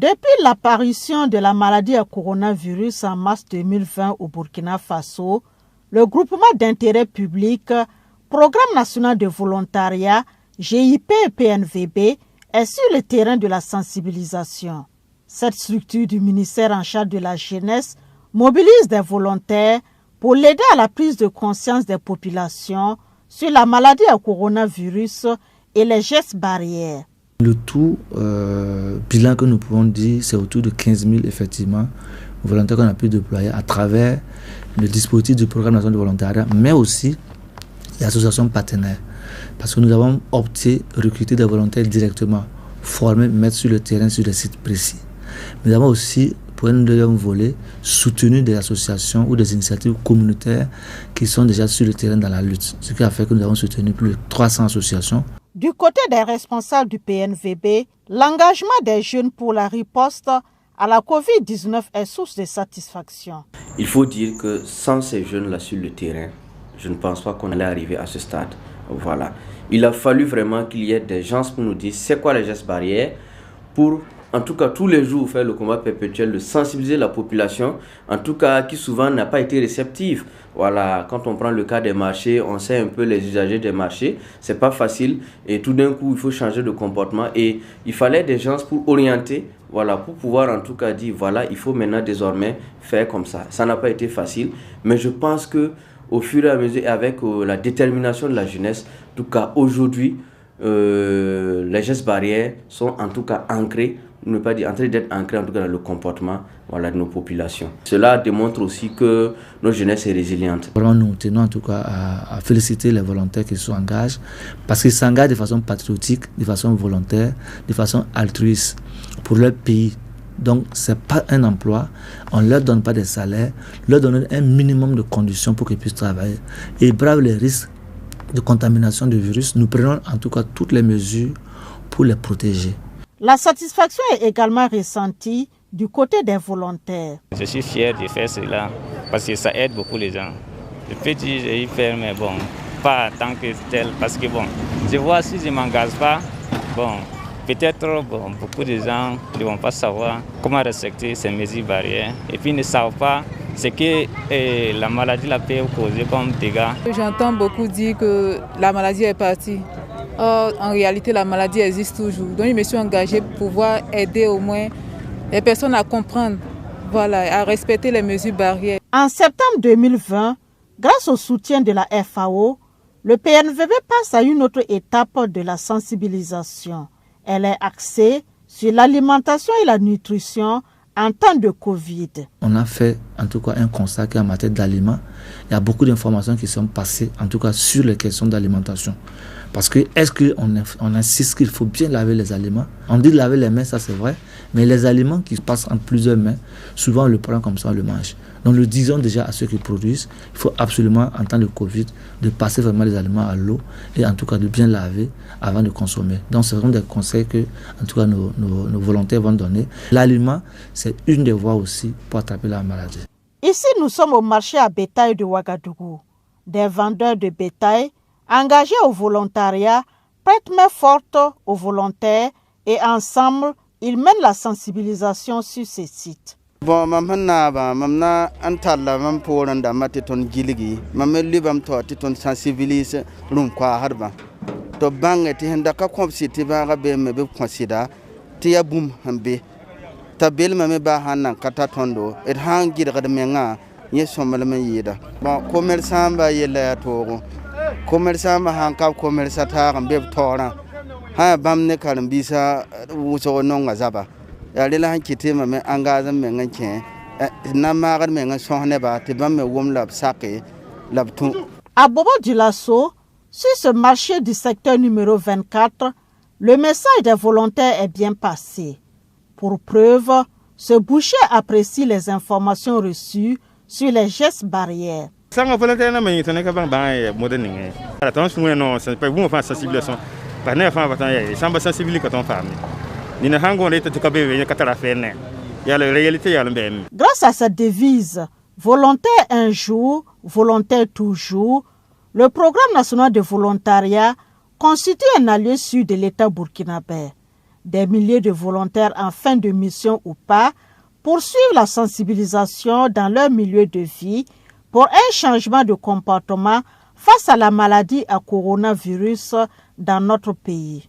Depuis l'apparition de la maladie à coronavirus en mars 2020 au Burkina Faso, le groupement d'intérêt public, Programme national de volontariat, GIP et PNVB, est sur le terrain de la sensibilisation. Cette structure du ministère en charge de la jeunesse mobilise des volontaires pour l'aider à la prise de conscience des populations sur la maladie à coronavirus et les gestes barrières. Le tout bilan que nous pouvons dire, c'est autour de 15 000 effectivement volontaires qu'on a pu déployer à travers le dispositif du programme national de volontariat, mais aussi les associations partenaires. Parce que nous avons opté recruter des volontaires directement, formés, mettre sur le terrain sur des sites précis. Mais nous avons aussi, pour un deuxième volet, soutenu des associations ou des initiatives communautaires qui sont déjà sur le terrain dans la lutte. Ce qui a fait que nous avons soutenu plus de 300 associations. Du côté des responsables du PNVB, l'engagement des jeunes pour la riposte à la COVID-19 est source de satisfaction. Il faut dire que sans ces jeunes-là sur le terrain, je ne pense pas qu'on allait arriver à ce stade. Voilà. Il a fallu vraiment qu'il y ait des gens pour nous dire c'est quoi les gestes barrières pour, en tout cas tous les jours, faire le combat perpétuel de sensibiliser la population, en tout cas qui souvent n'a pas été réceptive. Voilà, quand on prend le cas des marchés, on sait un peu les usagers des marchés, c'est pas facile et tout d'un coup il faut changer de comportement et il fallait des gens pour orienter, voilà, pour pouvoir en tout cas dire voilà, il faut maintenant désormais faire comme ça. Ça n'a pas été facile, mais je pense que au fur et à mesure, avec la détermination de la jeunesse, en tout cas aujourd'hui, les gestes barrières sont en tout cas ancrés, ne pas dire en train d'être ancrés en tout cas dans le comportement, voilà, de nos populations. Cela démontre aussi que notre jeunesse est résiliente. Vraiment, nous tenons en tout cas à féliciter les volontaires qui s'engagent, parce qu'ils s'engagent de façon patriotique, de façon volontaire, de façon altruiste pour leur pays. Donc, ce n'est pas un emploi, on ne leur donne pas de salaire, leur donne un minimum de conditions pour qu'ils puissent travailler. Et ils bravent les risques de contamination du virus. Nous prenons en tout cas toutes les mesures pour les protéger. La satisfaction est également ressentie du côté des volontaires. Je suis fier de faire cela parce que ça aide beaucoup les gens. Je peux dire que je vais faire, mais bon, pas tant que tel, parce que bon, je vois si je ne m'engage pas, bon, peut-être beaucoup de gens ne vont pas savoir comment respecter ces mesures barrières et puis ne savent pas ce que la maladie peut causer comme dégâts. J'entends beaucoup dire que la maladie est partie. Or, en réalité, la maladie existe toujours. Donc, je me suis engagée pour pouvoir aider au moins les personnes à comprendre, voilà, à respecter les mesures barrières. En septembre 2020, grâce au soutien de la FAO, le PNVB passe à une autre étape de la sensibilisation. Elle est axée sur l'alimentation et la nutrition en temps de Covid. On a fait en tout cas un constat qu'en matière d'aliments, il y a beaucoup d'informations qui sont passées en tout cas sur les questions d'alimentation. Parce que est-ce qu'on insiste qu'il faut bien laver les aliments? On dit laver les mains, ça c'est vrai, mais les aliments qui passent entre plusieurs mains, souvent on le prend comme ça, on le mange. Donc nous disons déjà à ceux qui produisent, il faut absolument en temps de Covid, de passer vraiment les aliments à l'eau et en tout cas de bien laver avant de consommer. Donc ce sont des conseils que en tout cas nos volontaires vont donner. L'aliment, c'est une des voies aussi pour attraper la maladie. Ici, nous sommes au marché à bétail de Ouagadougou. Des vendeurs de bétail engagés au volontariat prêtent main forte aux volontaires et ensemble, ils mènent la sensibilisation sur ces sites. Bon, mamna antalla mam poranda matiton giligi mamel libam to titon sensibiliser rum kwa harba to bange ti henda ka komsiti ba ga be me be konsida ti abum hambe tabel mame ba hanan kata tondo et hangir ga menga yesomal me yida bon commerçant ba yela to commerçant ma hanka commerçant ta gambe tora ha bam ne karam bisa wuso nonga zaba ya lela hankite ma me angazam me nganke na magar me ngan sohne ba te bam me wom lab sake lab tout. À Bobo Dioulasso, sur ce marché du secteur numéro 24, le message des volontaires est bien passé. Pour preuve, ce boucher apprécie les informations reçues sur les gestes barrières. Sanga volontaire na me tone ka bang bang moderne. Attention non, c'est pas bon faire sensibilisation. Pas ne faire bataille, samba sensibiliser quand on fait. Grâce à cette devise, volontaire un jour, volontaire toujours, le programme national de volontariat constitue un allié sûr de l'État burkinabé. Des milliers de volontaires en fin de mission ou pas poursuivent la sensibilisation dans leur milieu de vie pour un changement de comportement face à la maladie à coronavirus dans notre pays.